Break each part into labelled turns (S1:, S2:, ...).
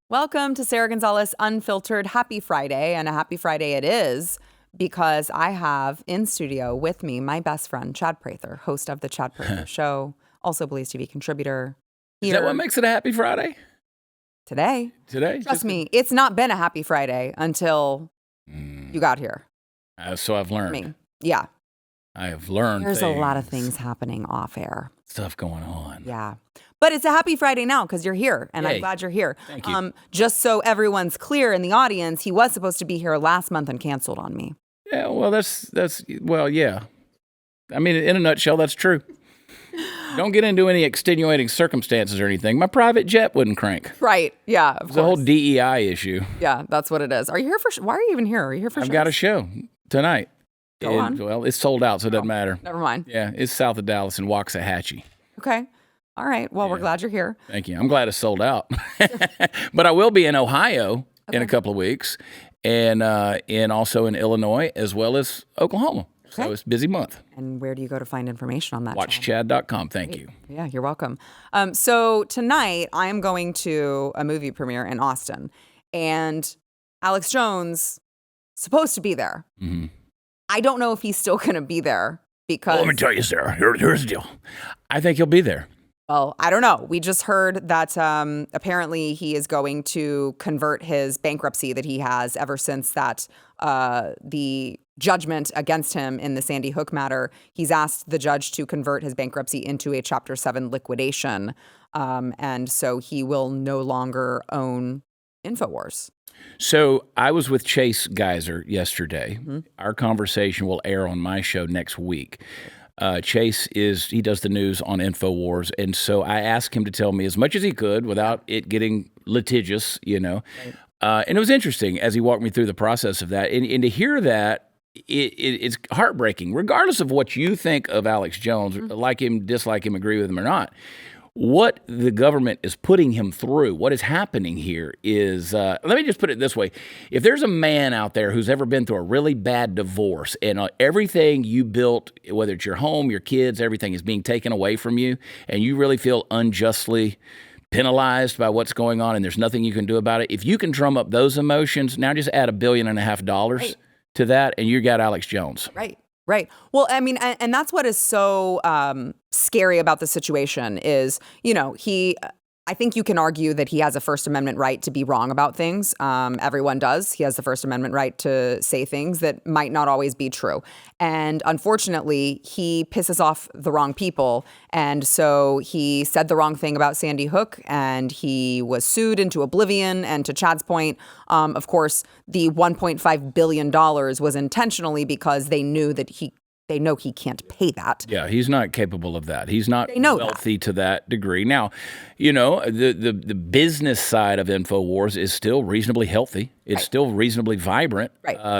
S1: Welcome to Sara Gonzales Unfiltered. Happy Friday, and a happy Friday it is because I have in studio with me my best friend, Chad Prather, host of the Chad Prather Show, also BlazeTV contributor.
S2: Is that what makes it a happy Friday?
S1: Today. Trust me, it's not been a happy Friday until you got here.
S2: So I've learned.
S1: Yeah.
S2: I have learned
S1: There's a lot of things happening off air.
S2: Stuff going on.
S1: Yeah. But it's a happy Friday now because you're here, and I'm glad you're here.
S2: Thank you.
S1: Just so everyone's clear in the audience, he was supposed to be here last month and canceled on me.
S2: Yeah, well, yeah. I mean, in a nutshell, that's true. Don't get into any extenuating circumstances or anything. My private jet wouldn't crank.
S1: Right, yeah, of course.
S2: It's a whole DEI issue.
S1: Yeah, that's what it is. Are you here for, why are you even here? Are you here for
S2: I've got a show tonight.
S1: Go on.
S2: Well, it's sold out, so it doesn't matter.
S1: Never mind.
S2: Yeah, it's south of Dallas in Waxahachie.
S1: Okay. All right. Well, we're glad you're here.
S2: Thank you. I'm glad it's sold out. But I will be in Ohio in a couple of weeks and also in Illinois as well as Oklahoma. Okay. So it's a busy month.
S1: And where do you go to find information on that?
S2: WatchChad.com. Thank you.
S1: Yeah, you're welcome. So tonight I am going to a movie premiere in Austin, and Alex Jones supposed to be there. Mm-hmm. I don't know if he's still going to be there because...
S2: Well, let me tell you, Sarah. Here's the deal. I think he'll be there.
S1: Well, I don't know. We just heard that apparently he is going to convert his bankruptcy that he has ever since that the judgment against him in the Sandy Hook matter. He's asked the judge to convert his bankruptcy into a Chapter 7 liquidation. And so he will no longer own Infowars.
S2: So I was with Chase Geyser yesterday. Mm-hmm. Our conversation will air on my show next week. Chase he does the news on Infowars. And so I asked him to tell me as much as he could without it getting litigious, you know. Right. And it was interesting as he walked me through the process of that. And to hear that, it's heartbreaking, regardless of what you think of Alex Jones, like him, dislike him, agree with him or not. What the government is putting him through, what is happening here is, let me just put it this way. If there's a man out there who's ever been through a really bad divorce and everything you built, whether it's your home, your kids, everything is being taken away from you, and you really feel unjustly penalized by what's going on and there's nothing you can do about it, if you can drum up those emotions, now just add $1.5 billion to that, and you got Alex Jones.
S1: Right. Right. Well, I mean, and that's what is so scary about the situation is, you know, I think you can argue that he has a First Amendment right to be wrong about things. Everyone does. He has the First Amendment right to say things that might not always be true. And unfortunately, he pisses off the wrong people. And so he said the wrong thing about Sandy Hook, and he was sued into oblivion. And to Chad's point, of course, the $1.5 billion was intentionally because they knew that they know he can't pay that.
S2: Yeah, he's not capable of that. He's not wealthy to that degree. Now, you know, the business side of Infowars is still reasonably healthy. It's still reasonably vibrant,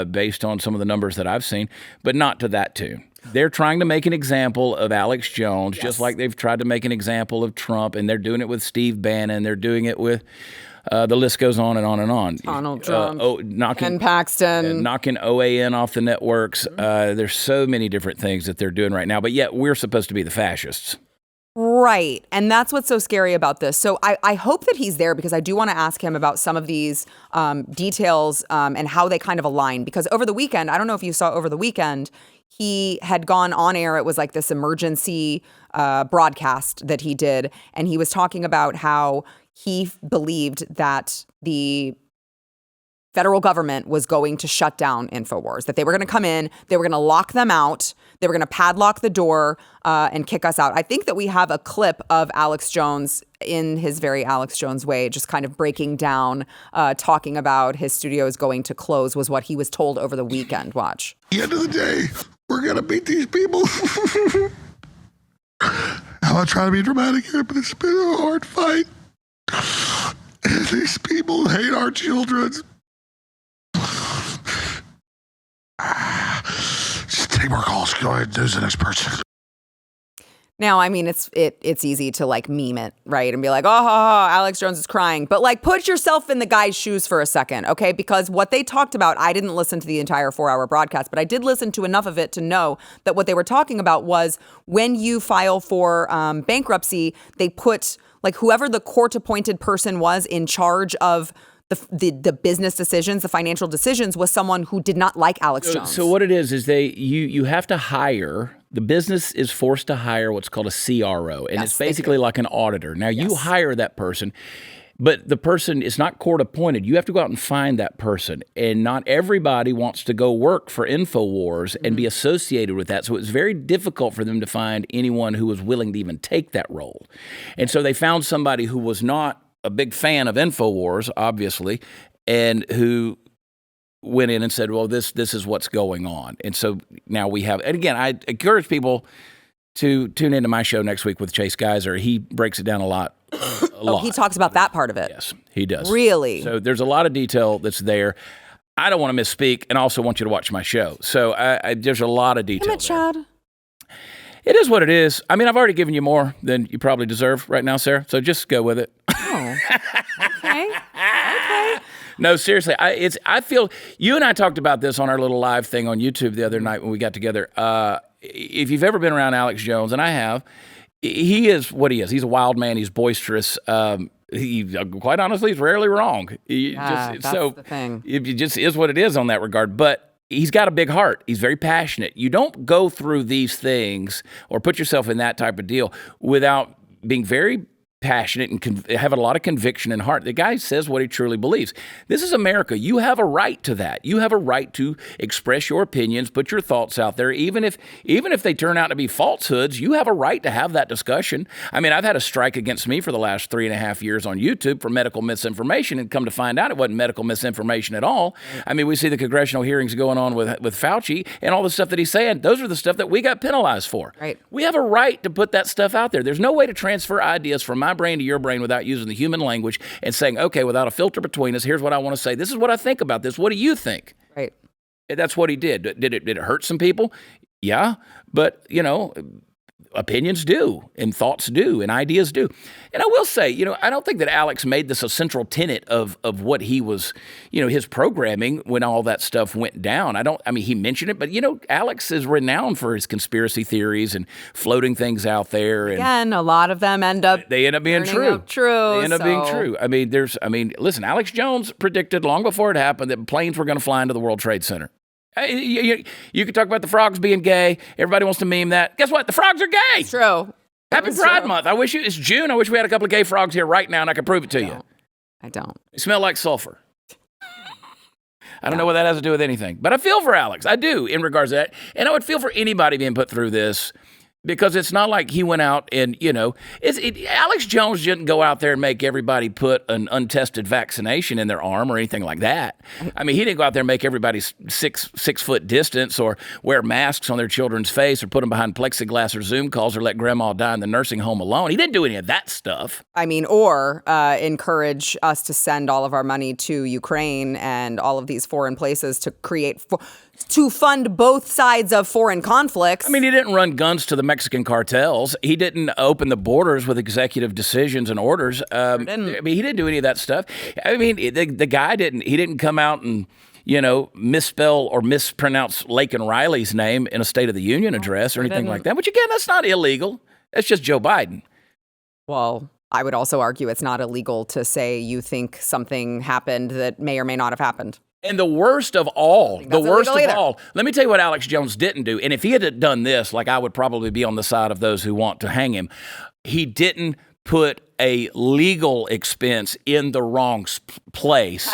S2: based on some of the numbers that I've seen, but not to that tune. They're trying to make an example of Alex Jones, just like they've tried to make an example of Trump, and they're doing it with Steve Bannon. They're doing it with... the list goes on and on and on.
S1: Donald Trump,
S2: Ken
S1: Paxton.
S2: Knocking OAN off the networks. There's so many different things that they're doing right now, but yet we're supposed to be the fascists.
S1: Right. And that's what's so scary about this. So I hope that he's there because I do want to ask him about some of these details and how they kind of align. Because over the weekend, I don't know if you saw over the weekend, he had gone on air. It was like this emergency broadcast that he did. And he was talking about how he believed that the federal government was going to shut down Infowars, that they were going to come in, they were going to lock them out, they were going to padlock the door and kick us out. I think that we have a clip of Alex Jones in his very Alex Jones way, just kind of breaking down, talking about his studio is going to close was what he was told over the weekend. Watch.
S3: At the end of the day, we're going to beat these people. I'm not trying to be dramatic here, but it's been a hard fight. And these people hate our children. Just take more calls. Go ahead and do the next person.
S1: Now, I mean, it's easy to like meme it, right? And be like, oh, ha, ha, Alex Jones is crying. But like, put yourself in the guy's shoes for a second, okay? Because what they talked about, I didn't listen to the entire 4-hour broadcast, but I did listen to enough of it to know that what they were talking about was when you file for bankruptcy, they put like whoever the court-appointed person was in charge of the business decisions, the financial decisions, was someone who did not like Alex Jones.
S2: So what it is you have to hire, the business is forced to hire what's called a CRO, and it's basically like an auditor. Now, you hire that person, but the person is not court appointed. You have to go out and find that person, and not everybody wants to go work for Infowars and be associated with that. So it's very difficult for them to find anyone who was willing to even take that role. And so they found somebody who was not a big fan of Infowars, obviously, and who went in and said, well, this is what's going on. And so now we have, and again, I encourage people to tune into my show next week with Chase Geiser. He breaks it down a lot.
S1: He talks about that part of it.
S2: Yes, he does.
S1: Really?
S2: So there's a lot of detail that's there. I don't want to misspeak, and also want you to watch my show. So there's a lot of detail there.
S1: Chad.
S2: It is what it is. I mean, I've already given you more than you probably deserve right now, Sarah. So just go with it.
S1: Oh, okay. Okay.
S2: No, seriously. I feel you and I talked about this on our little live thing on YouTube the other night when we got together. If you've ever been around Alex Jones, and I have, he is what he is. He's a wild man. He's boisterous. He quite honestly, he's rarely wrong.
S1: That's the thing.
S2: It just is what it is on that regard. But he's got a big heart. He's very passionate. You don't go through these things or put yourself in that type of deal without being very passionate and having a lot of conviction and heart. The guy says what he truly believes. This is America. You have a right to that. You have a right to express your opinions, put your thoughts out there. Even if they turn out to be falsehoods, you have a right to have that discussion. I mean, I've had a strike against me for the last 3.5 years on YouTube for medical misinformation, and come to find out it wasn't medical misinformation at all. I mean, we see the congressional hearings going on with Fauci and all the stuff that he's saying. Those are the stuff that we got penalized for.
S1: Right.
S2: We have a right to put that stuff out there. There's no way to transfer ideas from my brain to your brain without using the human language and saying, okay, without a filter between us, here's what I want to say. This is what I think about this. What do you think?
S1: Right.
S2: That's what he did. Did it hurt some people? Yeah. But, opinions do, and thoughts do, and ideas do. And I will say, I don't think that Alex made this a central tenet of what he was, his programming when all that stuff went down. He mentioned it, but, Alex is renowned for his conspiracy theories and floating things out there. And
S1: again, a lot of them end up
S2: being true. They end up being true. Listen, Alex Jones predicted long before it happened that planes were going to fly into the World Trade Center. You can talk about the frogs being gay. Everybody wants to meme that. Guess what? The frogs are gay.
S1: It's true.
S2: Happy Pride Month. It's June. I wish we had a couple of gay frogs here right now and I could prove it to you.
S1: I don't.
S2: They smell like sulfur. I don't know what that has to do with anything, but I feel for Alex. I do in regards to that. And I would feel for anybody being put through this, because it's not like he went out and, Alex Jones didn't go out there and make everybody put an untested vaccination in their arm or anything like that. I mean, he didn't go out there and make everybody six foot distance or wear masks on their children's face or put them behind plexiglass or Zoom calls or let grandma die in the nursing home alone. He didn't do any of that stuff.
S1: Or encourage us to send all of our money to Ukraine and all of these foreign places to fund both sides of foreign conflicts.
S2: I mean, he didn't run guns to the Mexican cartels. He didn't open the borders with executive decisions and orders. He didn't do any of that stuff. I mean, the guy didn't come out and, misspell or mispronounce Laken Riley's name in a State of the Union address or anything like that. Which, again, that's not illegal. That's just Joe Biden.
S1: Well, I would also argue it's not illegal to say you think something happened that may or may not have happened.
S2: And the worst of all, let me tell you what Alex Jones didn't do. And if he had done this, I would probably be on the side of those who want to hang him. He didn't put a legal expense in the wrong place.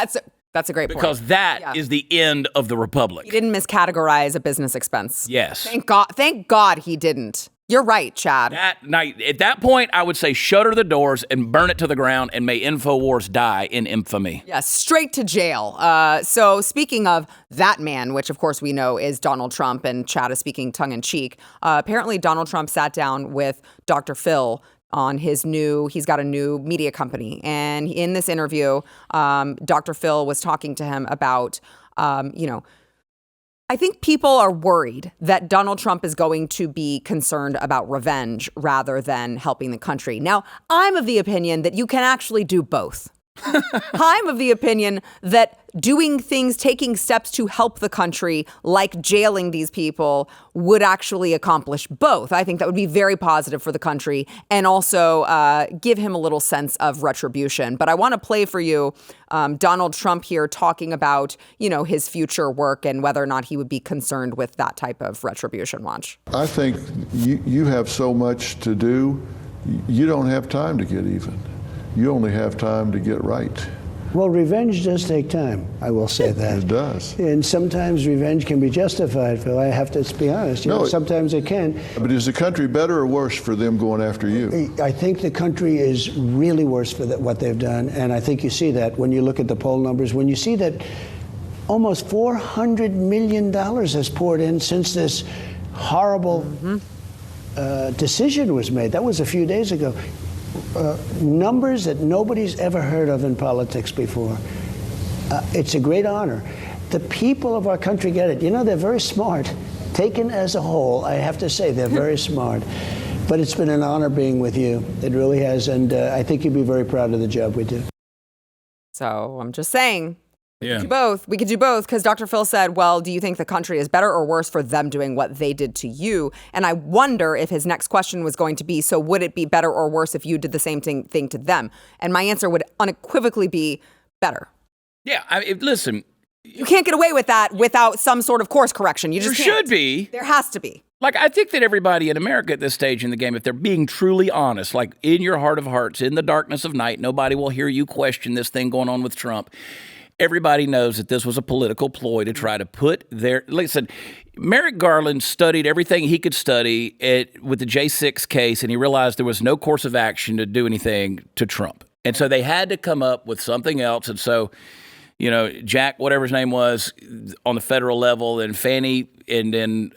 S1: That's a great point.
S2: Because that is the end of the republic.
S1: He didn't miscategorize a business expense.
S2: Yes.
S1: Thank God he didn't. You're right, Chad.
S2: At that point, I would say shutter the doors and burn it to the ground, and may Infowars die in infamy.
S1: Yes, straight to jail. So speaking of that man, which of course we know is Donald Trump, and Chad is speaking tongue-in-cheek, apparently Donald Trump sat down with Dr. Phil on he's got a new media company. And in this interview, Dr. Phil was talking to him about, I think people are worried that Donald Trump is going to be concerned about revenge rather than helping the country. Now, I'm of the opinion that you can actually do both. I'm of the opinion that doing things, taking steps to help the country, like jailing these people, would actually accomplish both. I think that would be very positive for the country and also give him a little sense of retribution. But I want to play for you Donald Trump here talking about, his future work and whether or not he would be concerned with that type of retribution. Watch.
S4: I think you have so much to do, you don't have time to get even. You only have time to get right.
S5: Well, revenge does take time, I will say that.
S4: It does.
S5: And sometimes revenge can be justified, Phil. I have to be honest. Sometimes it can.
S4: But is the country better or worse for them going after you?
S5: I think the country is really worse for what they've done. And I think you see that when you look at the poll numbers, when you see that almost $400 million has poured in since this horrible decision was made. That was a few days ago. Numbers that nobody's ever heard of in politics before. It's a great honor. The people of our country get it. They're very smart. Taken as a whole, I have to say, they're very smart. But it's been an honor being with you. It really has. And I think you'd be very proud of the job we do.
S1: So I'm just saying.
S2: Yeah.
S1: Do both. We could do both because Dr. Phil said, well, do you think the country is better or worse for them doing what they did to you? And I wonder if his next question was going to be, so would it be better or worse if you did the same thing to them? And my answer would unequivocally be better.
S2: Yeah, listen.
S1: You can't get away with that without some sort of course correction. You just
S2: There
S1: can't.
S2: should be.
S1: There has to be.
S2: Like, I think that everybody in America at this stage in the game, if they're being truly honest, like in your heart of hearts, in the darkness of night, nobody will hear you question this thing going on with Trump. Everybody knows that this was a political ploy to try to put their... Listen, Merrick Garland studied everything he could study with the J6 case, and he realized there was no course of action to do anything to Trump. And so they had to come up with something else. And so, Jack, whatever his name was, on the federal level, and Fannie, and then...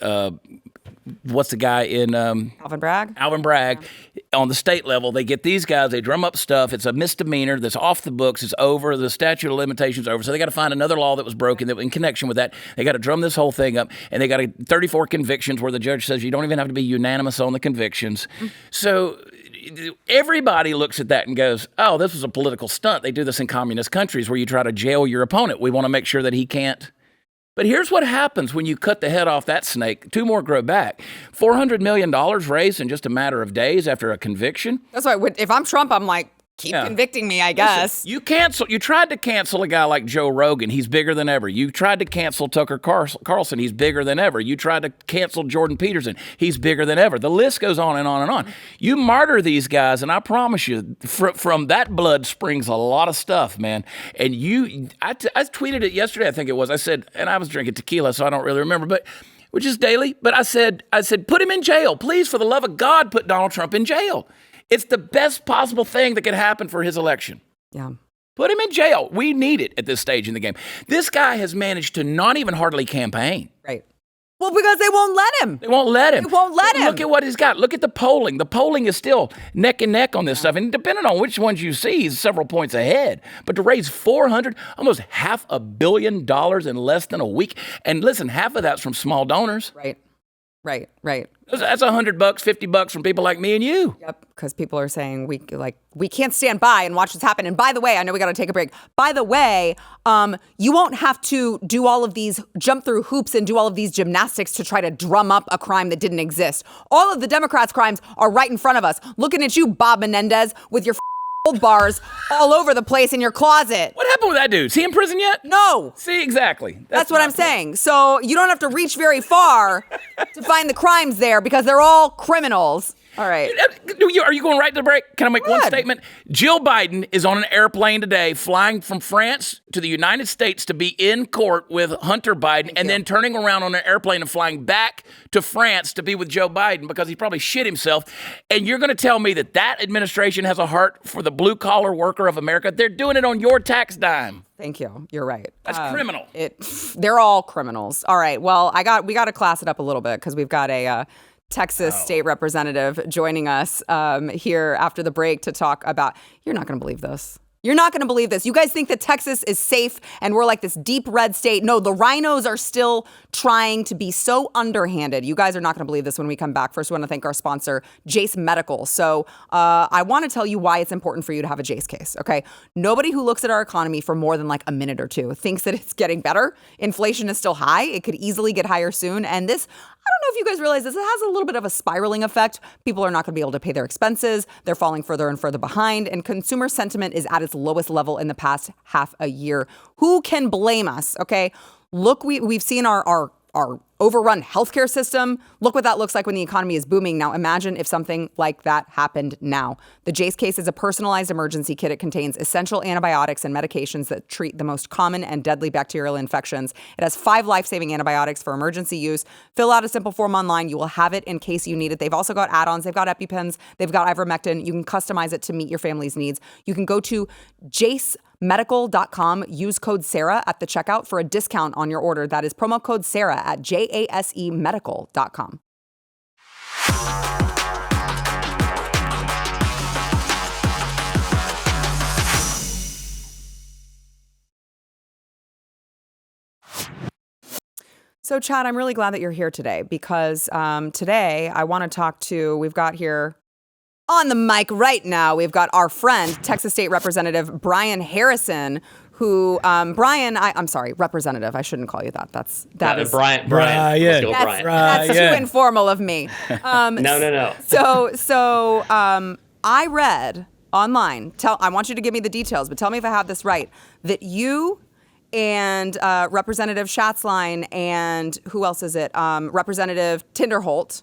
S2: what's the guy in...
S1: Alvin Bragg?
S2: Alvin Bragg. Yeah. On the state level, they get these guys, they drum up stuff. It's a misdemeanor that's off the books. It's over. The statute of limitations over. So they got to find another law that was broken that in connection with that. They got to drum this whole thing up. And they got 34 convictions where the judge says you don't even have to be unanimous on the convictions. So everybody looks at that and goes, oh, this was a political stunt. They do this in communist countries where you try to jail your opponent. We want to make sure that he can't. But here's what happens when you cut the head off that snake. 2 more grow back. $400 million raised in just a matter of days after a conviction.
S1: That's why if I'm Trump, I'm like, keep convicting me, I guess.
S2: Listen, you tried to cancel a guy like Joe Rogan. He's bigger than ever. You tried to cancel Tucker Carlson. He's bigger than ever. You tried to cancel Jordan Peterson. He's bigger than ever. The list goes on and on and on. You martyr these guys, and I promise you, from that blood springs a lot of stuff, man. And I tweeted it yesterday, I think it was. I said, and I was drinking tequila, so I don't really remember, but which is daily. But I said, put him in jail. Please, for the love of God, put Donald Trump in jail. It's the best possible thing that could happen for his election.
S1: Yeah.
S2: Put him in jail. We need it at this stage in the game. This guy has managed to not even hardly campaign.
S1: Right. Well, because they won't let him.
S2: They won't let him.
S1: They won't let him.
S2: Look at what he's got. Look at the polling. The polling is still neck and neck on this stuff. And depending on which ones you see, he's several points ahead. But to raise almost $500 million in less than a week. And listen, half of that's from small donors.
S1: Right.
S2: That's $100, $50 from people like me and you.
S1: Yep, because people are saying we can't stand by and watch this happen. And by the way, I know we got to take a break. By the way, you won't have to do all of these, jump through hoops and do all of these gymnastics to try to drum up a crime that didn't exist. All of the Democrats' crimes are right in front of us. Looking at you, Bob Menendez, with your gold bars all over the place in your closet.
S2: What happened with that dude? Is he in prison yet?
S1: No.
S2: See, exactly.
S1: That's what I'm saying. So you don't have to reach very far to find the crimes there because they're all criminals. All right.
S2: Are you going right to the break? Can I make one statement? Jill Biden is on an airplane today flying from France to the United States to be in court with Hunter Biden and then turning around on an airplane and flying back to France to be with Joe Biden because he probably shit himself. And you're going to tell me that administration has a heart for the blue-collar worker of America? They're doing it on your tax dime.
S1: Thank you. You're right.
S2: That's criminal.
S1: They're all criminals. All right. Well, we got to class it up a little bit because we've got a Texas state representative joining us here after the break to talk about, you're not going to believe this. You're not going to believe this. You guys think that Texas is safe and we're like this deep red state. No, the rhinos are still trying to be so underhanded. You guys are not going to believe this when we come back. First, we want to thank our sponsor, Jace Medical. So I want to tell you why it's important for you to have a Jace case, okay? Nobody who looks at our economy for more than like a minute or two thinks that it's getting better. Inflation is still high. It could easily get higher soon. And this, I don't know if you guys realize this, it has a little bit of a spiraling effect. People are not going to be able to pay their expenses. They're falling further and further behind. And consumer sentiment is at its lowest level in the past half a year. Who can blame us? Okay. Look, we've seen our overrun healthcare system. Look what that looks like when the economy is booming. Now imagine if something like that happened now. The Jace case is a personalized emergency kit. It contains essential antibiotics and medications that treat the most common and deadly bacterial infections. It has 5 life-saving antibiotics for emergency use. Fill out a simple form online. You will have it in case you need it. They've also got add-ons. They've got EpiPens. They've got ivermectin. You can customize it to meet your family's needs. You can go to JaceMedical.com. Use code Sarah at the checkout for a discount on your order. That is promo code Sarah at JaseMedical.com. So, Chad, I'm really glad that you're here today because today I want to talk to, we've got here on the mic right now, we've got our friend, Texas State Representative Brian Harrison, who, I'm sorry, Representative. I shouldn't call you that. That's
S6: Brian.
S1: That's too informal of me.
S6: No.
S1: So I read online, I want you to give me the details, but tell me if I have this right, that you and Representative Schatzline and who else is it? Representative Tinderholt,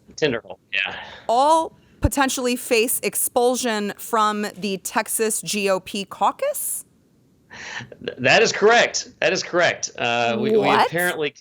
S6: yeah.
S1: all potentially face expulsion from the Texas GOP caucus?
S6: That is correct. We apparently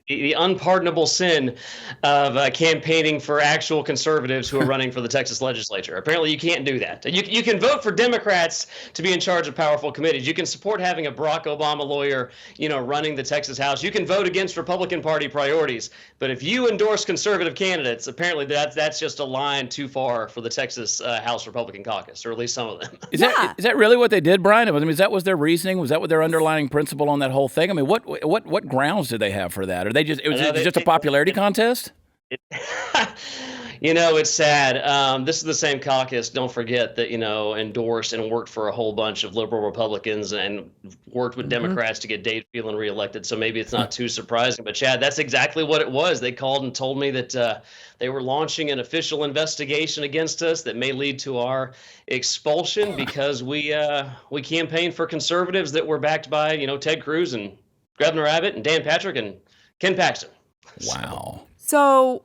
S6: the unpardonable sin of campaigning for actual conservatives who are running for the Texas legislature. Apparently, you can't do that. You can vote for Democrats to be in charge of powerful committees. You can support having a Barack Obama lawyer, running the Texas House. You can vote against Republican Party priorities. But if you endorse conservative candidates, apparently that's just a line too far for the Texas House Republican caucus, or at least some of them.
S2: Is that really what they did, Brian? I mean, was their reasoning? Was that what their underlying principle on that whole thing? I mean, what grounds did they have for that? Are they just just a popularity contest?
S6: It's sad. This is the same caucus, don't forget, that, endorsed and worked for a whole bunch of liberal Republicans and worked with Democrats to get Dave Phelan reelected. So maybe it's not too surprising. But, Chad, that's exactly what it was. They called and told me that they were launching an official investigation against us that may lead to our expulsion because we campaigned for conservatives that were backed by, Ted Cruz and Governor Abbott and Dan Patrick and Ken Paxton.
S2: Wow.
S1: So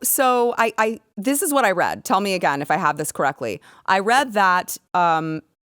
S1: I this is what I read. Tell me again if I have this correctly. I read that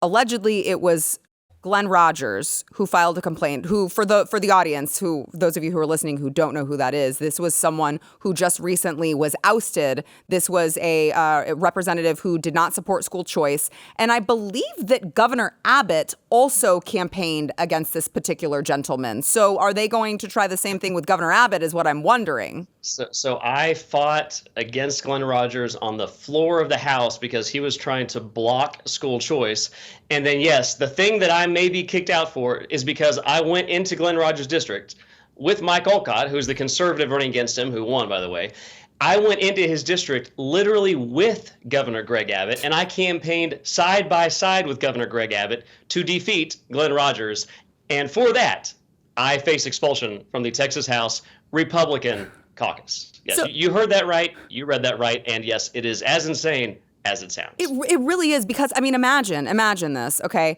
S1: allegedly it was Glenn Rogers who filed a complaint, who for the audience, those of you who are listening who don't know who that is, this was someone who just recently was ousted. This was a representative who did not support school choice. And I believe that Governor Abbott also campaigned against this particular gentleman. So are they going to try the same thing with Governor Abbott is what I'm wondering.
S6: So I fought against Glenn Rogers on the floor of the House because he was trying to block school choice. And then, yes, the thing that I may be kicked out for is because I went into Glenn Rogers' district with Mike Olcott, who's the conservative running against him, who won, by the way. I went into his district literally with Governor Greg Abbott, and I campaigned side by side with Governor Greg Abbott to defeat Glenn Rogers. And for that, I face expulsion from the Texas House Republican caucus. Yes, you heard that right. You read that right. And yes, it is as insane as it sounds.
S1: It really is, because I mean, imagine this. Okay,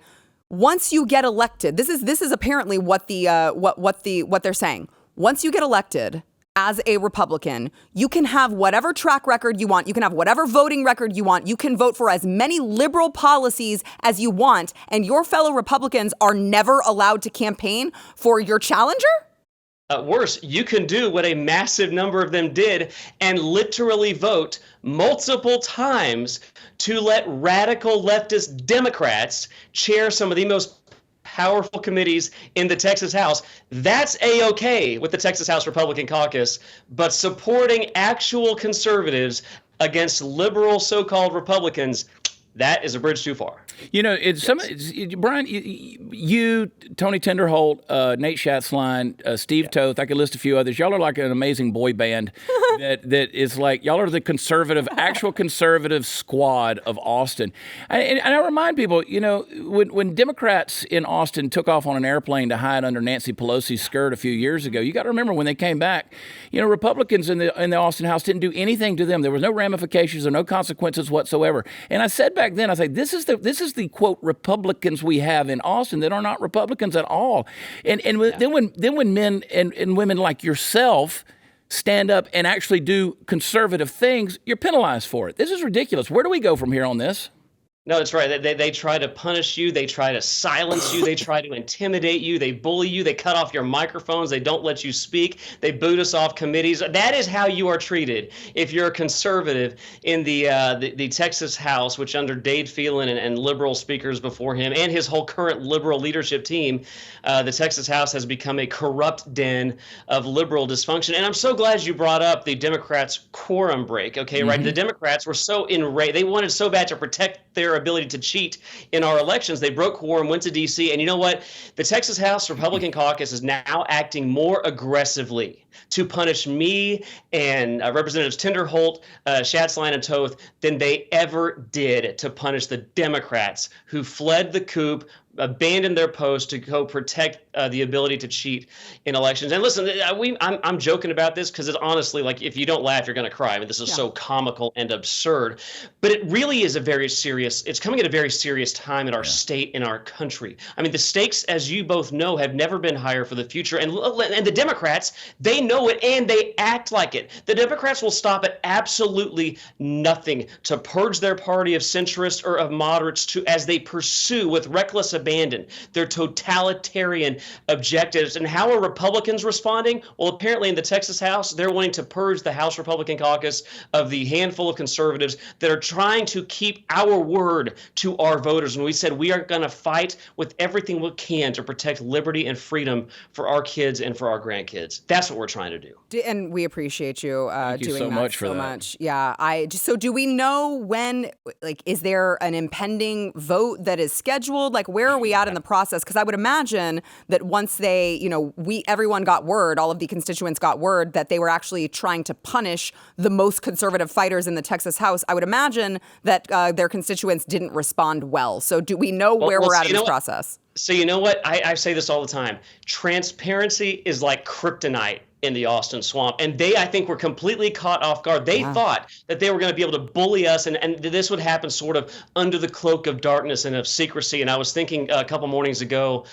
S1: once you get elected, this is apparently what they're saying. Once you get elected as a Republican, you can have whatever track record you want. You can have whatever voting record you want. You can vote for as many liberal policies as you want, and your fellow Republicans are never allowed to campaign for your challenger?
S6: Worse, you can do what a massive number of them did and literally vote multiple times to let radical leftist Democrats chair some of the most powerful committees in the Texas House. That's A-OK with the Texas House Republican caucus, but supporting actual conservatives against liberal so-called Republicans, that is a bridge too far.
S2: You know, Brian, you, Tony Tinderholt, Nate Schatzline, Steve Toth, I could list a few others. Y'all are like an amazing boy band that is like, y'all are the actual conservative squad of Austin. And I remind people, you know, when Democrats in Austin took off on an airplane to hide under Nancy Pelosi's skirt a few years ago, you got to remember when they came back, you know, Republicans in the Austin House didn't do anything to them. There was no ramifications or no consequences whatsoever. And I said back then, I said, this is the quote Republicans we have in Austin that are not Republicans at all. And then when men and women like yourself stand up and actually do conservative things, you're penalized for it. This is ridiculous. Where do we go from here on this?
S6: No, that's right. They try to punish you. They try to silence you. They try to intimidate you. They bully you. They cut off your microphones. They don't let you speak. They boot us off committees. That is how you are treated if you're a conservative in the Texas House, which under Dade Phelan and liberal speakers before him and his whole current liberal leadership team, the Texas House has become a corrupt den of liberal dysfunction. And I'm so glad you brought up the Democrats' quorum break. Okay, right? The Democrats were so enraged. They wanted so bad to protect their ability to cheat in our elections. They broke quorum, went to D.C., and you know what? The Texas House Republican Caucus is now acting more aggressively to punish me and Representatives Tinderholt, Schatzline, and Toth than they ever did to punish the Democrats who fled the coup, abandoned their post to go protect the ability to cheat in elections. And listen, I'm joking about this because it's honestly, like, if you don't laugh, you're going to cry. I mean, this is so comical and absurd. But it really is it's coming at a very serious time in our state, in our country. I mean, the stakes, as you both know, have never been higher for the future. And the Democrats, they know it and they act like it. The Democrats will stop at absolutely nothing to purge their party of centrists or of moderates as they pursue with reckless abandon their totalitarian objectives. And how are Republicans responding? Well, apparently in the Texas House, they're wanting to purge the House Republican caucus of the handful of conservatives that are trying to keep our word to our voters. And we said we are going to fight with everything we can to protect liberty and freedom for our kids and for our grandkids. That's what we're trying to do.
S1: And we appreciate you
S2: Thank you
S1: doing
S2: so
S1: that
S2: much for
S1: so
S2: that.
S1: much. Yeah. So do we know when, like, is there an impending vote that is scheduled? Like, where are we at in the process? Because I would imagine that once they, you know, everyone got word, all of the constituents got word that they were actually trying to punish the most conservative fighters in the Texas House. I would imagine that their constituents didn't respond well. So do we know where we're at in this process?
S6: So you know what? I say this all the time. Transparency is like kryptonite in the Austin swamp. And they, I think, were completely caught off guard. They thought that they were going to be able to bully us and this would happen sort of under the cloak of darkness and of secrecy. And I was thinking a couple mornings ago,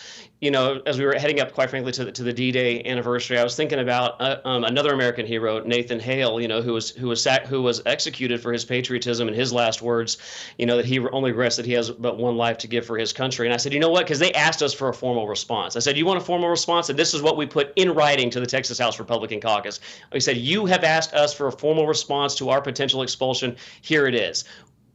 S6: you know, as we were heading up, quite frankly, to the D-Day anniversary, I was thinking about another American hero, Nathan Hale, you know, who was executed for his patriotism, and his last words, you know, that he only regrets that he has but one life to give for his country. And I said, you know what? Because they asked us for a formal response. I said, you want a formal response? And this is what we put in writing to the Texas House Republican Caucus. We said, you have asked us for a formal response to our potential expulsion. Here it is.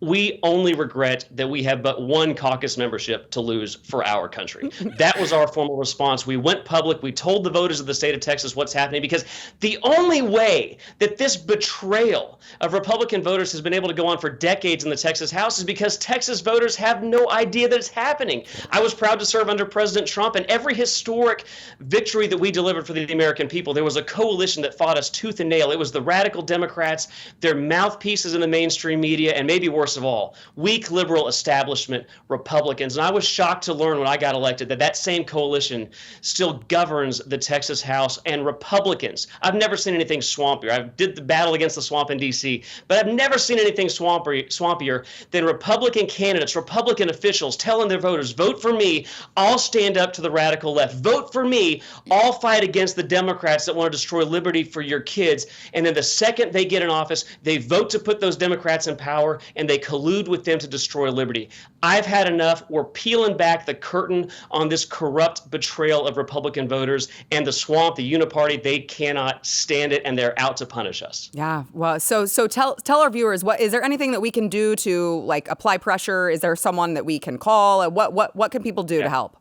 S6: We only regret that we have but one caucus membership to lose for our country. That was our formal response. We went public. We told the voters of the state of Texas what's happening, because the only way that this betrayal of Republican voters has been able to go on for decades in the Texas House is because Texas voters have no idea that it's happening. I was proud to serve under President Trump, and every historic victory that we delivered for the American people, there was a coalition that fought us tooth and nail. It was the radical Democrats, their mouthpieces in the mainstream media, and maybe worse of all, weak liberal establishment Republicans. And I was shocked to learn when I got elected that same coalition still governs the Texas House, and Republicans. I've never seen anything swampier. I did the battle against the swamp in D.C., but I've never seen anything swampier than Republican candidates, Republican officials telling their voters, vote for me, I'll stand up to the radical left. Vote for me, I'll fight against the Democrats that want to destroy liberty for your kids. And then the second they get in office, they vote to put those Democrats in power, and they collude with them to destroy liberty. I've had enough. We're peeling back the curtain on this corrupt betrayal of Republican voters, and the swamp, the uniparty, they cannot stand it, and they're out to punish us.
S1: Yeah. Well, so tell our viewers, what is there anything that we can do to, like, apply pressure? Is there someone that we can call? What can people do to help?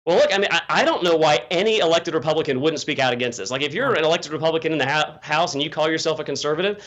S6: Well, look, I mean, I don't know why any elected Republican wouldn't speak out against this. Like, if you're an elected Republican in the House and you call yourself a conservative,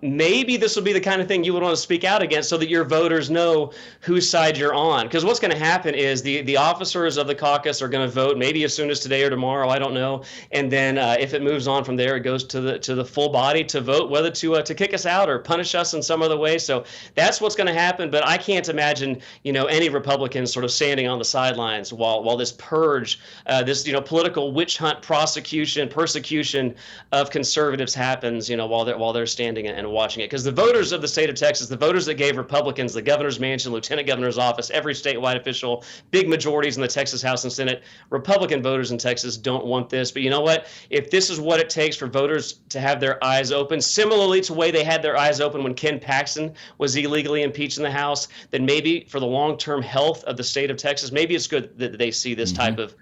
S6: maybe this would be the kind of thing you would want to speak out against so that your voters know whose side you're on. Because what's going to happen is the officers of the caucus are going to vote maybe as soon as today or tomorrow, I don't know. And then if it moves on from there, it goes to the full body to vote whether to kick us out or punish us in some other way. So that's what's going to happen. But I can't imagine, any Republicans sort of standing on the sidelines while this purge, this political witch hunt, persecution of conservatives happens, while they're standing and watching it. Because the voters of the state of Texas, the voters that gave Republicans the governor's mansion, lieutenant governor's office, every statewide official, big majorities in the Texas House and Senate, Republican voters in Texas don't want this. But you know what? If this is what it takes for voters to have their eyes open, similarly to the way they had their eyes open when Ken Paxton was illegally impeached in the House, then maybe for the long-term health of the state of Texas, maybe it's good that they see this type of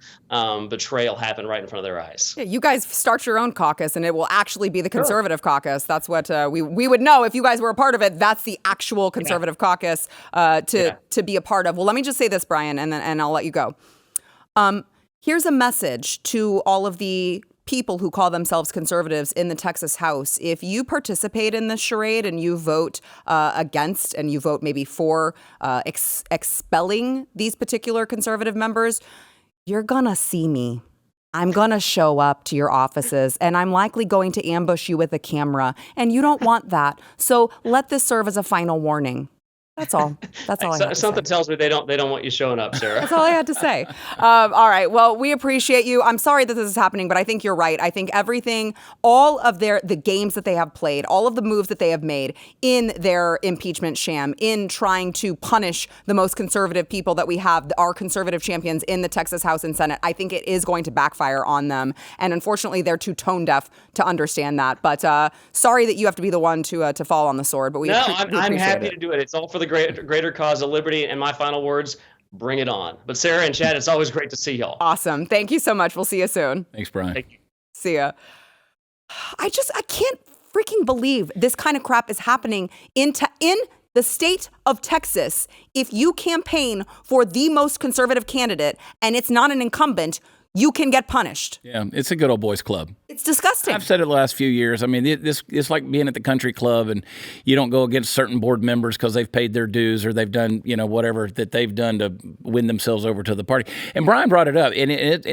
S6: betrayal happen right in front of their eyes.
S1: Yeah, you guys start your own caucus, and it will actually be the conservative caucus. That's what we would know if you guys were a part of it. That's the actual conservative caucus to be a part of. Well, let me just say this, Brian, and I'll let you go. Here's a message to all of the people who call themselves conservatives in the Texas House. If you participate in this charade and you vote against and you vote maybe for expelling these particular conservative members, you're gonna see me. I'm gonna show up to your offices and I'm likely going to ambush you with a camera, and you don't want that. So let this serve as a final warning. That's all. That's all I had to say.
S6: Something tells me they don't want you showing up, Sarah.
S1: That's all I had to say. All right. Well, we appreciate you. I'm sorry that this is happening, but I think you're right. I think everything, all of the games that they have played, all of the moves that they have made in their impeachment sham, in trying to punish the most conservative people that we have, our conservative champions in the Texas House and Senate, I think it is going to backfire on them. And unfortunately, they're too tone deaf to understand that. But sorry that you have to be the one to fall on the sword. But
S6: I'm happy to do it. It's all for the greater cause of liberty. And my final words, bring it on. But Sarah and Chad, it's always great to see y'all.
S1: Awesome. Thank you so much. We'll see you soon.
S2: Thanks, Brian.
S6: Thank you.
S1: See ya. I can't freaking believe this kind of crap is happening in the state of Texas. If you campaign for the most conservative candidate and it's not an incumbent, you can get punished.
S2: Yeah, it's a good old boys club.
S1: It's disgusting.
S2: I've said it the last few years. I mean, this it's like being at the country club and you don't go against certain board members because they've paid their dues or they've done, whatever that they've done to win themselves over to the party. And Brian brought it up, and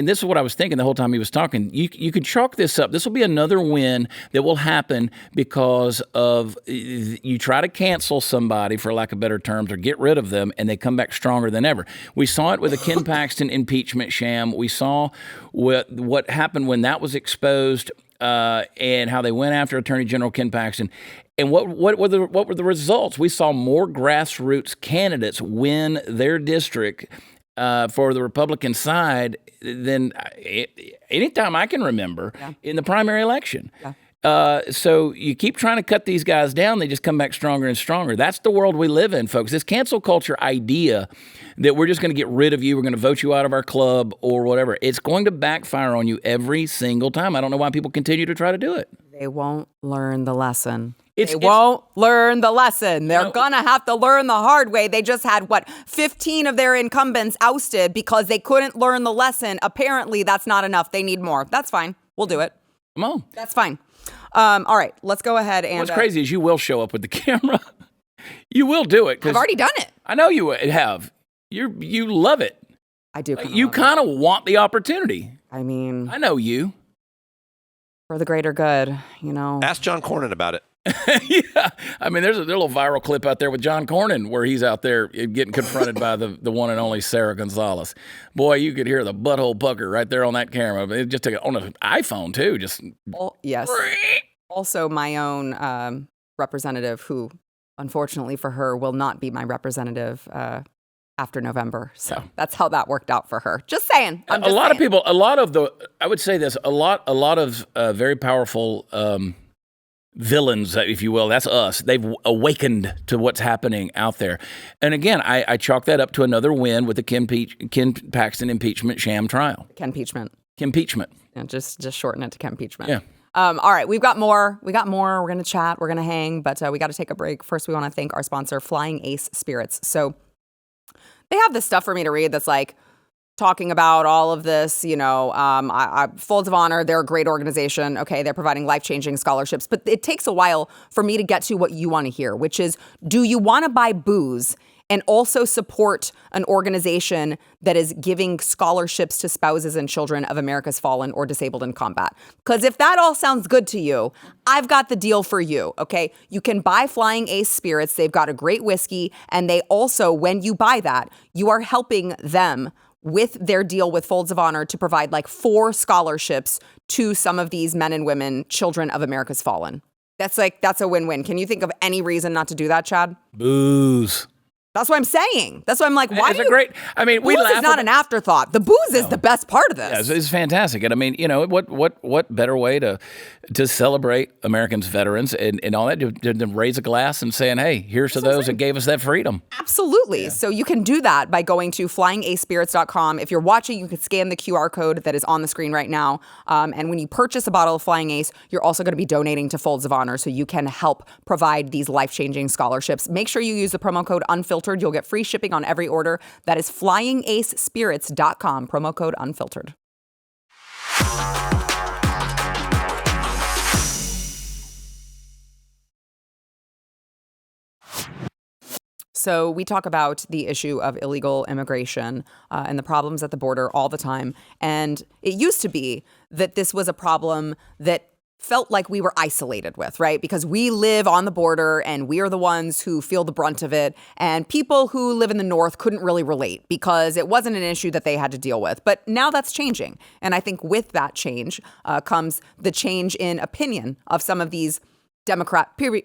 S2: this is what I was thinking the whole time he was talking. You can chalk this up. This will be another win that will happen because of you try to cancel somebody, for lack of better terms, or get rid of them, and they come back stronger than ever. We saw it with the Ken Paxton impeachment sham. We saw what happened when that was exposed, and how they went after Attorney General Ken Paxton. And what were the results? We saw more grassroots candidates win their district for the Republican side than anytime I can remember in the primary election. Yeah. So you keep trying to cut these guys down, they just come back stronger and stronger. That's the world we live in, folks. This cancel culture idea that we're just going to get rid of you, we're going to vote you out of our club or whatever, it's going to backfire on you every single time. I don't know why people continue to try to do it. They won't learn the lesson. They won't learn the lesson. They're going to have to learn the hard way. They just had, 15 of their incumbents ousted because they couldn't learn the lesson. Apparently, that's not enough. They need more. That's fine. We'll do it. Come on. That's fine. All right, let's go ahead and... What's crazy is you will show up with the camera. You will do it. I've already done it. I know you have. You love it. I do. You kind of want the opportunity. I mean... I know you. For the greater good, Ask John Cornyn about it. Yeah. I mean, there's a little viral clip out there with John Cornyn where he's out there getting confronted by the one and only Sara Gonzales. Boy, you could hear the butthole pucker right there on that camera. It just took it on an iPhone, too. Yes. Also, my own representative, who, unfortunately for her, will not be my representative after November. So that's how that worked out for her. Just saying. I would say this, a lot of very powerful villains, if you will, that's us. They've awakened to what's happening out there. And again, I chalk that up to another win with the Ken Paxton impeachment sham trial. Kenpeachment. Yeah, just shorten it to Kenpeachment. Yeah. All right, we've got more. We're going to chat. We're going to hang, but we got to take a break. First, we want to thank our sponsor, Flying Ace Spirits. So they have this stuff for me to read that's like
S1: talking about all of this, Folds of Honor, they're a great organization. Okay, they're providing life-changing scholarships. But it takes a while for me to get to what you want to hear, which is, do you want to buy booze and also support an organization that is giving scholarships to spouses and children of America's fallen or disabled in combat? Because if that all sounds good to you, I've got the deal for you, okay? You can buy Flying Ace Spirits. They've got a great whiskey. And they also, when you buy that, you are helping them with their deal with Folds of Honor to provide like 4 scholarships to some of these men and women, children of America's fallen. That's a win-win. Can you think of any reason not to do that, Chad?
S2: Booze.
S1: That's what I'm saying. That's why I'm like, why
S2: it's a great, we
S1: booze
S2: laugh.
S1: is not an afterthought. The booze is the best part of this.
S2: Yeah, it's fantastic. And I mean, what better way to celebrate Americans' veterans and all that, to raise a glass and saying, hey, here's to those that gave us that freedom.
S1: Absolutely. Yeah. So you can do that by going to flyingacespirits.com. If you're watching, you can scan the QR code that is on the screen right now. And when you purchase a bottle of Flying Ace, you're also going to be donating to Folds of Honor so you can help provide these life-changing scholarships. Make sure you use the promo code Unfiltered. You'll get free shipping on every order. That is flyingacespirits.com, promo code Unfiltered. So we talk about the issue of illegal immigration and the problems at the border all the time. And it used to be that this was a problem that felt like we were isolated with, right? Because we live on the border and we are the ones who feel the brunt of it. And people who live in the North couldn't really relate because it wasn't an issue that they had to deal with. But now that's changing. And I think with that change comes the change in opinion of some of these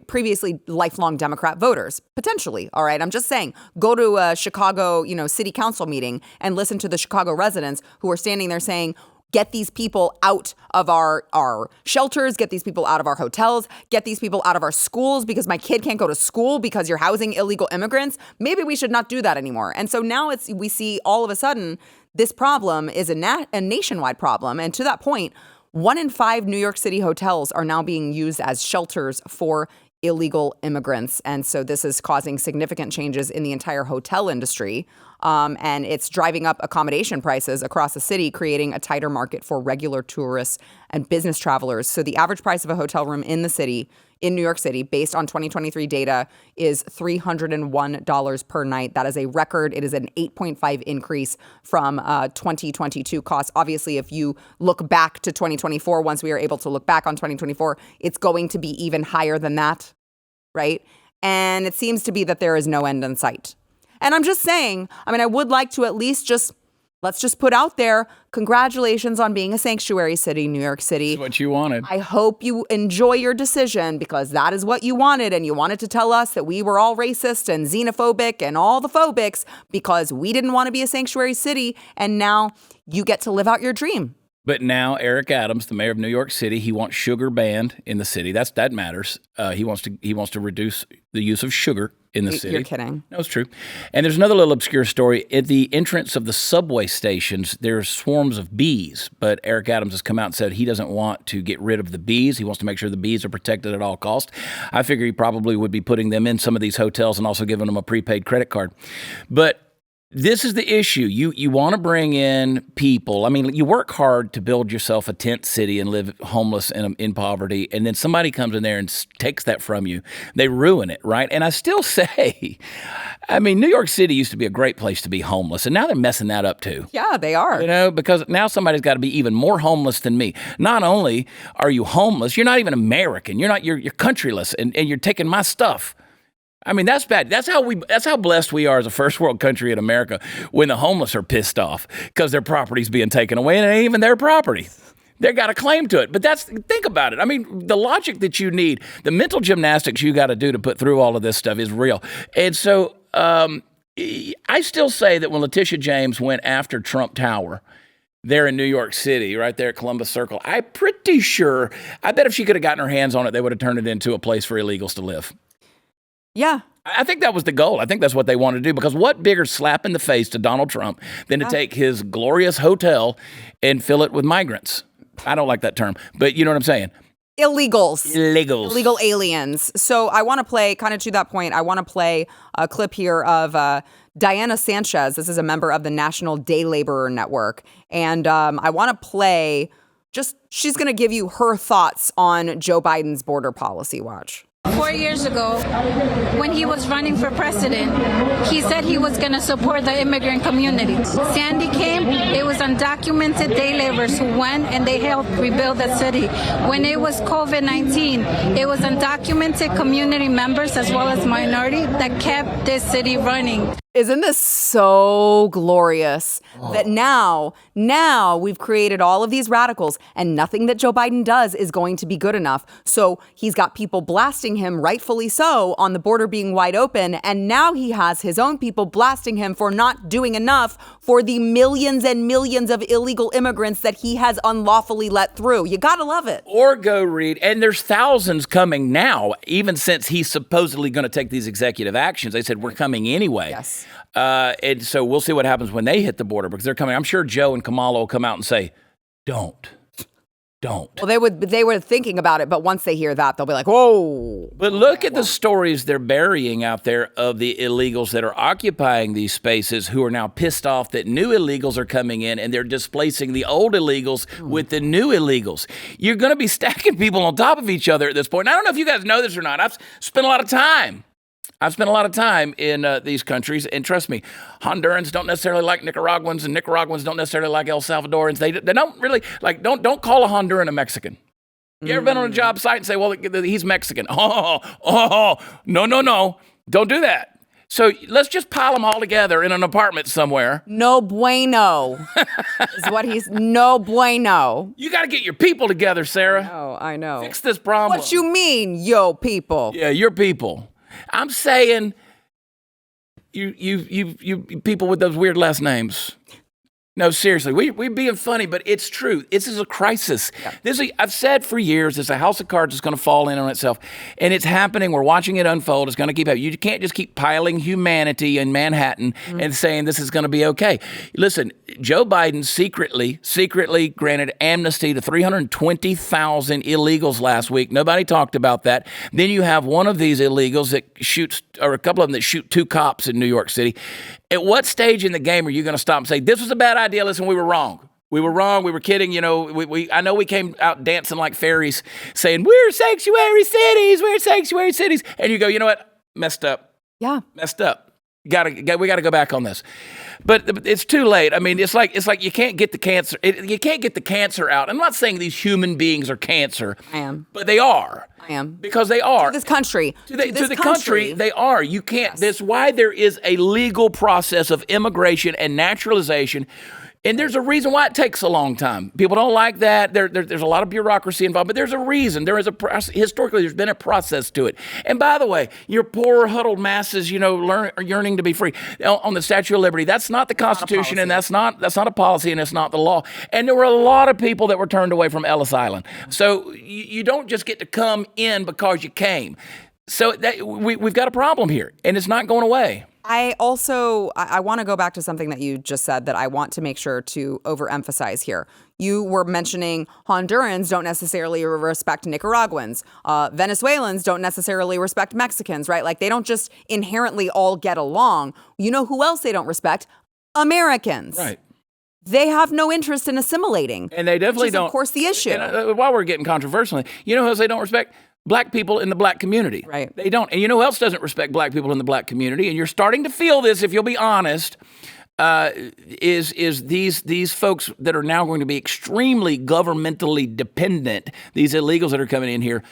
S1: previously lifelong Democrat voters, potentially. All right. I'm just saying, go to a Chicago, city council meeting and listen to the Chicago residents who are standing there saying, get these people out of our shelters, get these people out of our hotels, get these people out of our schools because my kid can't go to school because you're housing illegal immigrants. Maybe we should not do that anymore. And so now we see all of a sudden this problem is a nationwide problem. And to that point, 1 in 5 New York City hotels are now being used as shelters for illegal immigrants. And so this is causing significant changes in the entire hotel industry. And it's driving up accommodation prices across the city, creating a tighter market for regular tourists and business travelers. So the average price of a hotel room in the city, in New York City, based on 2023 data, is $301 per night. That is a record. It is an 8.5 increase from 2022 costs. Obviously, if you look back to 2024, once we are able to look back on 2024, it's going to be even higher than that, right? And it seems to be that there is no end in sight. And I'm just saying, I would like to at least let's just put out there, congratulations on being a sanctuary city, New York City.
S2: That's what you wanted.
S1: I hope you enjoy your decision because that is what you wanted. And you wanted to tell us that we were all racist and xenophobic and all the phobics because we didn't want to be a sanctuary city. And now you get to live out your dream.
S2: But now Eric Adams, the mayor of New York City, he wants sugar banned in the city. That matters. He wants to reduce the use of sugar in the city.
S1: You're kidding.
S2: No, it's true. And there's another little obscure story. At the entrance of the subway stations, there's swarms of bees. But Eric Adams has come out and said he doesn't want to get rid of the bees. He wants to make sure the bees are protected at all costs. I figure he probably would be putting them in some of these hotels and also giving them a prepaid credit card. But this is the issue. You want to bring in people. You work hard to build yourself a tent city and live homeless in poverty, and then somebody comes in there and takes that from you. They ruin it, right? And I still say, New York City used to be a great place to be homeless, and now they're messing that up too.
S1: Yeah, they are.
S2: Because now somebody's got to be even more homeless than me. Not only are you homeless, you're not even American. You're countryless, and you're taking my stuff. That's bad. That's how blessed we are as a first world country in America when the homeless are pissed off because their property's being taken away and it ain't even their property. They got a claim to it. But think about it. The logic that you need, the mental gymnastics you got to do to put through all of this stuff is real. And so I still say that when Letitia James went after Trump Tower there in New York City, right there at Columbus Circle, I bet if she could have gotten her hands on it, they would have turned it into a place for illegals to live.
S1: Yeah.
S2: I think that was the goal. I think that's what they wanted to do, because what bigger slap in the face to Donald Trump than to take his glorious hotel and fill it with migrants? I don't like that term, but you know what I'm saying.
S1: Illegals.
S2: Illegals.
S1: Illegal aliens. So I want to play, kind of to that point, I want to play a clip here of Diana Sanchez. This is a member of the National Day Laborer Network. And I want to play she's going to give you her thoughts on Joe Biden's border policy. Watch.
S7: 4 years ago, when he was running for president, he said he was going to support the immigrant community. Sandy came, it was undocumented day laborers who went and they helped rebuild the city. When it was COVID-19, it was undocumented community members as well as minority that kept this city running.
S1: Isn't this so glorious that now we've created all of these radicals and nothing that Joe Biden does is going to be good enough. So he's got people blasting him, rightfully so, on the border being wide open. And now he has his own people blasting him for not doing enough for the millions and millions of illegal immigrants that he has unlawfully let through. You got to love it.
S2: Or go read, and there's thousands coming now, even since he's supposedly going to take these executive actions. They said, we're coming anyway.
S1: Yes.
S2: And so we'll see what happens when they hit the border because they're coming. I'm sure Joe and Kamala will come out and say, don't. Well,
S1: they were thinking about it, but once they hear that, they'll be like, whoa.
S2: But look at the stories they're burying out there of the illegals that are occupying these spaces who are now pissed off that new illegals are coming in and they're displacing the old illegals with the new illegals. You're going to be stacking people on top of each other at this point. And I don't know if you guys know this or not. I've spent a lot of time in these countries, and trust me, Hondurans don't necessarily like Nicaraguans, and Nicaraguans don't necessarily like El Salvadorans. They don't really like. Don't call a Honduran a Mexican. You ever been on a job site and say, "Well, he's Mexican"? No, don't do that. So let's just pile them all together in an apartment somewhere.
S1: No bueno is what he's. No bueno.
S2: You got to get your people together, Sarah.
S1: Oh, I know.
S2: Fix this problem.
S1: What you mean, yo people?
S2: Yeah, your people. I'm saying you people with those weird last names. No, seriously, we're being funny, but it's true. This is a crisis. Yeah. I've said for years, it's a house of cards that's going to fall in on itself, and it's happening. We're watching it unfold. It's going to keep happening. You can't just keep piling humanity in Manhattan and saying this is going to be okay. Listen, Joe Biden secretly granted amnesty to 320,000 illegals last week. Nobody talked about that. Then you have one of these illegals that shoots, or a couple of them that shoot two cops in New York City. At what stage in the game are you going to stop and say, this was a bad idea, listen, we were wrong. We were wrong, we were kidding, you know, I know we came out dancing like fairies saying, we're sanctuary cities, and you go, you know what, messed up.
S1: Yeah.
S2: Messed up. We got to go back on this. But it's too late. I mean, it's like you can't get the cancer. You can't get the cancer out. I'm not saying these human beings are cancer.
S1: I am.
S2: But they are.
S1: I am.
S2: Because they are.
S1: To this country.
S2: To the country, they are. You can't. Yes. That's why there is a legal process of immigration and naturalization. And there's a reason why it takes a long time. People don't like that. There's a lot of bureaucracy involved, but there's a reason. There is historically, there's been a process to it. And by the way, your poor huddled masses, you know, yearning to be free on the Statue of Liberty. That's not the Constitution, and that's not a policy, and it's not the law. And there were a lot of people that were turned away from Ellis Island. So you don't just get to come in because you came. So we've got a problem here, and it's not going away.
S1: I want to go back to something that you just said that I want to make sure to overemphasize here. You were mentioning Hondurans don't necessarily respect Nicaraguans. Venezuelans don't necessarily respect Mexicans, right? Like they don't just inherently all get along. You know who else they don't respect? Americans.
S2: Right.
S1: They have no interest in assimilating.
S2: And they definitely don't.
S1: Of course, the issue.
S2: And, while we're getting controversial, you know who else they don't respect? Black people in the black community.
S1: Right.
S2: They don't. And you know who else doesn't respect black people in the black community? And you're starting to feel this, if you'll be honest, is these folks that are now going to be extremely governmentally dependent, these illegals that are coming in here.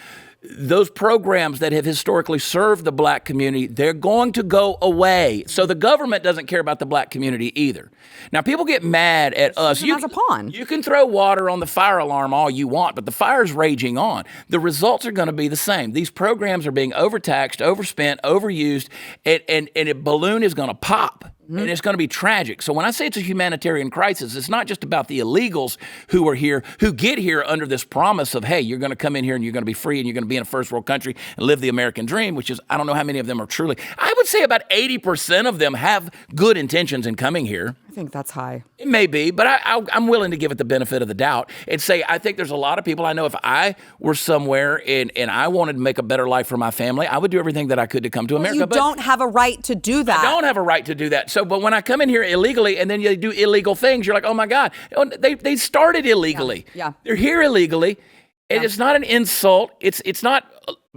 S2: Those programs that have historically served the black community, they're going to go away. So the government doesn't care about the black community either. Now, people get mad at us.
S1: You
S2: can throw water on the fire alarm all you want, but the fire's raging on. The results are going to be the same. These programs are being overtaxed, overspent, overused, and a balloon is going to pop. Mm-hmm. And it's going to be tragic. So when I say it's a humanitarian crisis, it's not just about the illegals who are here, who get here under this promise of, hey, you're going to come in here and you're going to be free and you're going to be in a first world country and live the American dream, which is, I don't know how many of them are truly. I would say about 80% of them have good intentions in coming here.
S1: I think that's high.
S2: It may be, but I'm willing to give it the benefit of the doubt and say I think there's a lot of people I know if I were somewhere and I wanted to make a better life for my family, I would do everything that I could to come to America.
S1: You don't have a right to do that.
S2: I don't have a right to do that. So, but when I come in here illegally and then you do illegal things, you're like, oh my God, they started illegally.
S1: Yeah.
S2: They're here illegally. And it's not an insult. It's not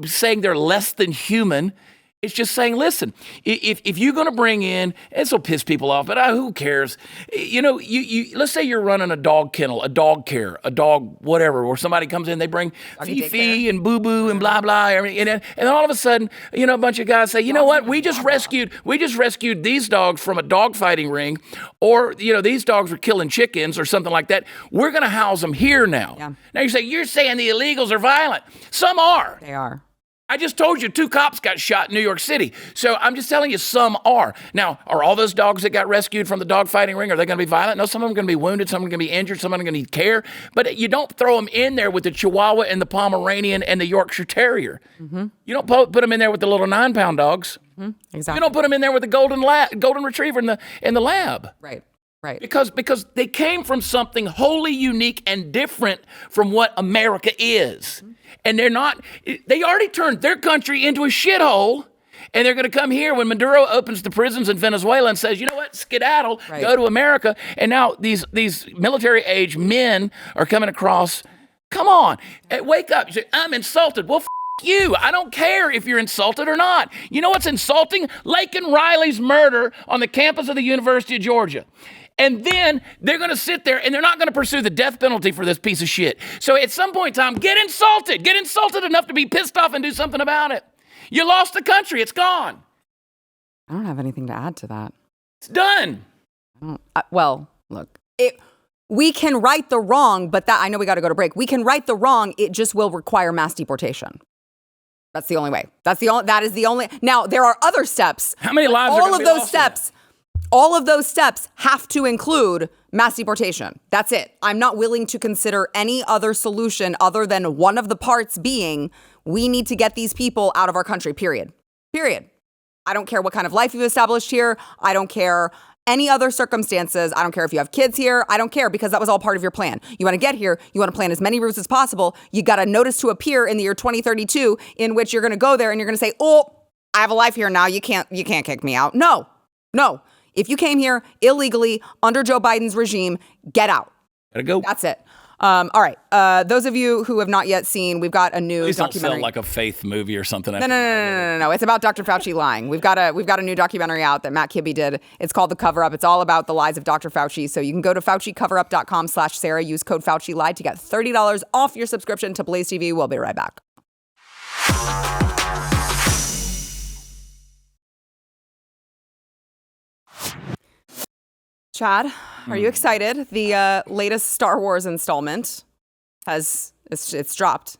S2: saying they're less than human. It's just saying, listen, if you're going to bring in, this will piss people off, but who cares? You know, you let's say you're running a dog kennel, a dog care, a dog whatever, where somebody comes in, they bring Fifi and Boo Boo and blah blah, and then all of a sudden, you know, a bunch of guys say, you know what, we just rescued these dogs from a dog fighting ring, or you know, these dogs were killing chickens or something like that. We're going to house them here now. Yeah. Now you're saying the illegals are violent. Some are.
S1: They are.
S2: I just told you 2 cops got shot in New York City. So I'm just telling you some are. Now, are all those dogs that got rescued from the dog fighting ring, are they going to be violent? No, some of them are going to be wounded, some are going to be injured, some of them are going to need care. But you don't throw them in there with the Chihuahua and the Pomeranian and the Yorkshire Terrier. Mm-hmm. You don't put them in there with the little 9-pound dogs. Mm-hmm. Exactly. You don't put them in there with the golden retriever in the lab.
S1: Right. Right.
S2: Because they came from something wholly unique and different from what America is. Mm-hmm. And they already turned their country into a shithole. And they're going to come here when Maduro opens the prisons in Venezuela and says, you know what, skedaddle, go to America. And now these military age men are coming across. Come on, wake up. You say, I'm insulted. Well, you. I don't care if you're insulted or not. You know what's insulting? Laken Riley's murder on the campus of the University of Georgia. And then they're going to sit there and they're not going to pursue the death penalty for this piece of shit. So at some point in time, get insulted enough to be pissed off and do something about it. You lost the country. It's gone.
S1: I don't have anything to add to that.
S2: It's done.
S1: Well, look, we can right the wrong, but I know we got to go to break. We can right the wrong. It just will require mass deportation. That's the only way. That is the only. Now, there are other steps.
S2: How many lives are going to be lost?
S1: All of those steps have to include mass deportation. That's it. I'm not willing to consider any other solution other than one of the parts being we need to get these people out of our country, period. Period. I don't care what kind of life you've established here. I don't care any other circumstances. I don't care if you have kids here. I don't care because that was all part of your plan. You want to get here. You want to plan as many routes as possible. You got a notice to appear in the year 2032 in which you're going to go there and you're going to say, oh, I have a life here now. You can't kick me out. No. If you came here illegally under Joe Biden's regime, get out.
S2: Gotta go.
S1: That's it. All right. Those of you who have not yet seen, we've got a new
S2: Please
S1: documentary.
S2: Don't sell like a faith movie or something.
S1: No. It's about Dr. Fauci lying. We've got a new documentary out that Matt Kibbe did. It's called The Cover Up. It's all about the lies of Dr. Fauci. So you can go to FauciCoverup.com/Sarah. Use code FauciLied to get $30 off your subscription to Blaze TV. We'll be right back. Chad, are you excited? The latest Star Wars installment it's dropped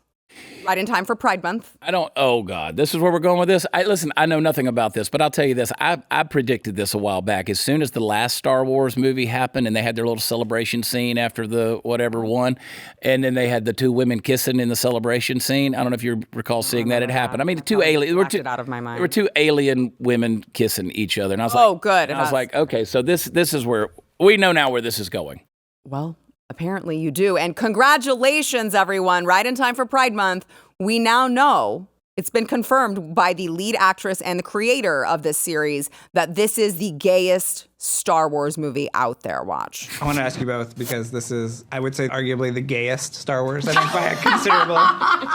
S1: right in time for Pride Month.
S2: Oh God, this is where we're going with this. Listen, I know nothing about this, but I'll tell you this. I predicted this a while back. As soon as the last Star Wars movie happened and they had their little celebration scene after the whatever one, and then they had the 2 women kissing in the celebration scene. I don't know if you recall seeing that. It happened. I mean, there were 2 alien women kissing each other. And I was like,
S1: oh, good.
S2: And I was like, okay, so this is where we know now where this is going.
S1: Well, apparently you do. And congratulations, everyone. Right in time for Pride Month. We now know, it's been confirmed by the lead actress and the creator of this series, that this is the gayest Star Wars movie out there. Watch.
S8: I want to ask you both because this is, I would say, arguably the gayest Star Wars, I think, by a considerable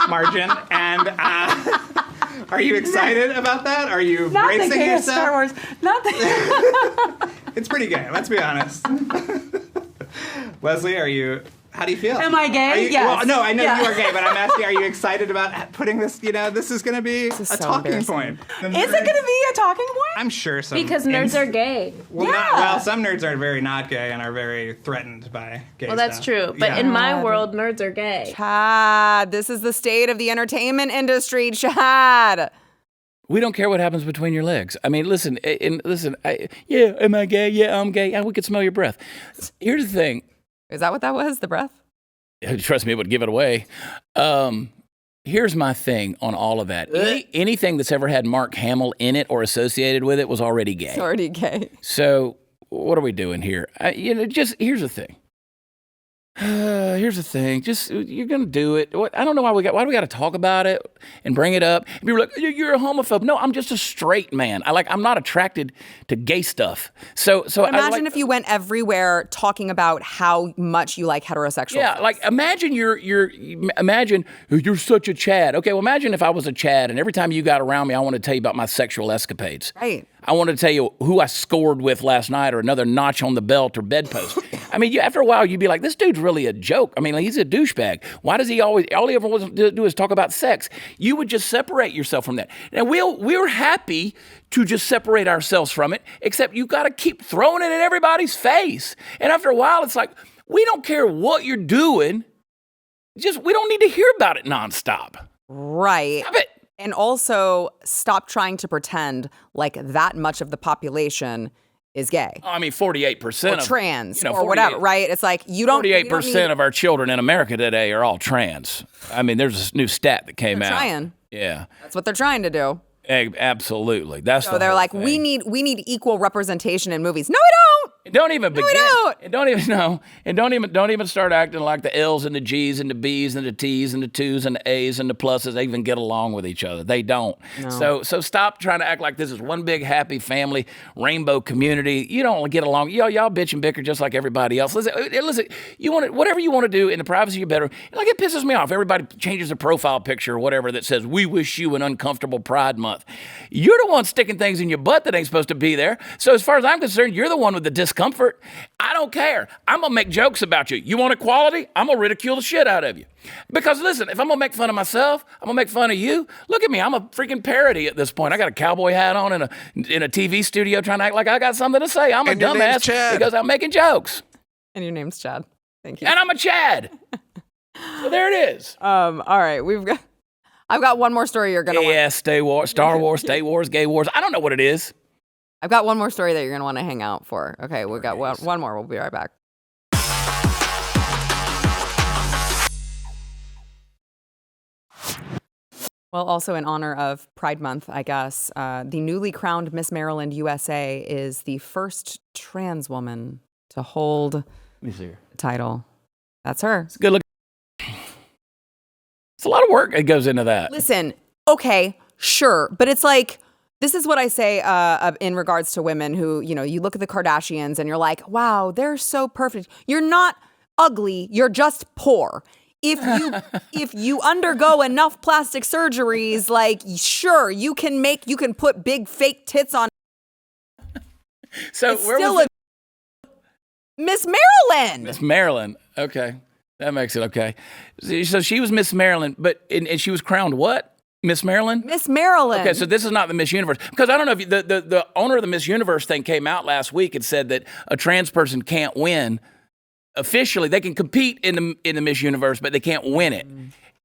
S8: margin. And are you excited about that? Are you bracing yourself?
S1: Star Wars. Not the
S8: It's pretty gay, let's be honest. Leslie, how do you feel?
S9: Am I gay? Yes.
S8: Well, no, I know you are gay, but I'm asking, are you excited about putting this, this is going to be a talking point.
S9: Is it going to be a talking point?
S8: I'm sure some.
S9: Because nerds are gay.
S8: Well, some nerds are very not gay and are very threatened by gay stuff.
S9: Well, that's true. But in my world, nerds are gay.
S1: Chad, this is the state of the entertainment industry, Chad.
S2: We don't care what happens between your legs. I mean, listen, am I gay? Yeah, I'm gay. We could smell your breath. Here's the thing.
S1: Is that what that was, the breath?
S2: Trust me, it would give it away. Here's my thing on all of that. Anything that's ever had Mark Hamill in it or associated with it was already gay.
S1: It's already gay.
S2: So what are we doing here? Just here's the thing. Here's the thing. Just you're gonna do it. I don't know why do we got to talk about it and bring it up? And people are like, you're a homophobe. No, I'm just a straight man. I'm not attracted to gay stuff. So
S1: imagine if you went everywhere talking about how much you like heterosexual.
S2: Yeah,
S1: sex.
S2: Imagine imagine you're such a Chad. Okay, well imagine if I was a Chad and every time you got around me, I want to tell you about my sexual escapades.
S1: Right.
S2: I wanted to tell you who I scored with last night or another notch on the belt or bedpost. I mean, after a while, you'd be like, this dude's really a joke. I mean, he's a douchebag. Why does he all he ever wants to do is talk about sex? You would just separate yourself from that. And we're happy to just separate ourselves from it, except you got to keep throwing it in everybody's face. And after a while, it's like, we don't care what you're doing. We don't need to hear about it nonstop.
S1: Right.
S2: Stop it.
S1: And also stop trying to pretend like that much of the population is gay.
S2: I mean, 48%
S1: or trans,
S2: of,
S1: or whatever, right? It's like you don't.
S2: 48% of our children in America today are all trans. I mean, there's a new stat that came out.
S1: Trying.
S2: Yeah.
S1: That's what they're trying to do.
S2: Absolutely. That's
S1: so they're like,
S2: thing.
S1: we need equal representation in movies. No, we don't.
S2: And don't even begin.
S1: We don't.
S2: And don't even know. And don't even start acting like the L's and the G's and the B's and the T's and the 2's and the A's and the pluses they even get along with each other. They don't.
S1: No.
S2: So stop trying to act like this is one big happy family rainbow community. You don't get along. Y'all bitch and bicker just like everybody else. Listen. You want whatever you want to do in the privacy of your bedroom. Like it pisses me off. Everybody changes their profile picture or whatever that says we wish you an uncomfortable Pride Month. You're the one sticking things in your butt that ain't supposed to be there. So as far as I'm concerned, you're the one with the discomfort. I don't care. I'm going to make jokes about you. You want equality? I'm going to ridicule the shit out of you. Because listen, if I'm going to make fun of myself, I'm going to make fun of you. Look at me. I'm a freaking parody at this point. I got a cowboy hat on in a TV studio trying to act like I got something to say. I'm a dumbass because I'm making jokes.
S1: And your name's Chad. Thank you.
S2: And I'm a Chad. So there it is.
S1: All right. I've got one more story you're going to want.
S2: Yeah, Star Wars, State Wars, Gay Wars. I don't know what it is.
S1: I've got one more story that you're going to want to hang out for. Okay, we've got one more. We'll be right back. Well, also in honor of Pride Month, I guess, the newly crowned Miss Maryland USA is the first trans woman to hold the title. That's her.
S2: It's good looking. It's a lot of work that goes into that.
S1: Listen, okay, sure, but it's like, this is what I say in regards to women who, you look at the Kardashians and you're like, wow, they're so perfect. You're not ugly. You're just poor. If you undergo enough plastic surgeries, like, sure, you can put big fake tits on.
S2: So
S1: it's
S2: where
S1: still
S2: was
S1: Miss Maryland.
S2: Miss Maryland. Okay. That makes it okay. So she was Miss Maryland, and she was crowned what? Miss Maryland?
S1: Miss Maryland.
S2: Okay, so this is not the Miss Universe. Because I don't know if the owner of the Miss Universe thing came out last week and said that a trans person can't win. Officially, they can compete in the Miss Universe, but they can't win it.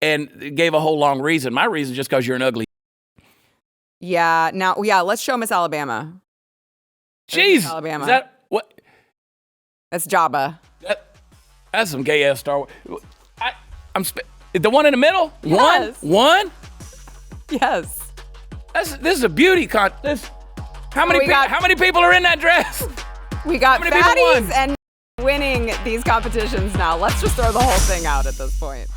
S2: And it gave a whole long reason. My reason is just because you're an ugly.
S1: Yeah, let's show Miss Alabama.
S2: Jeez.
S1: Alabama.
S2: Is that what?
S1: That's Jabba.
S2: That's some gay ass Star Wars. The one in the middle?
S1: Yes.
S2: One?
S1: Yes.
S2: This is a beauty contest. How many people are in that dress?
S1: We got fatties and winning these competitions now. Let's just throw the whole thing out at this point.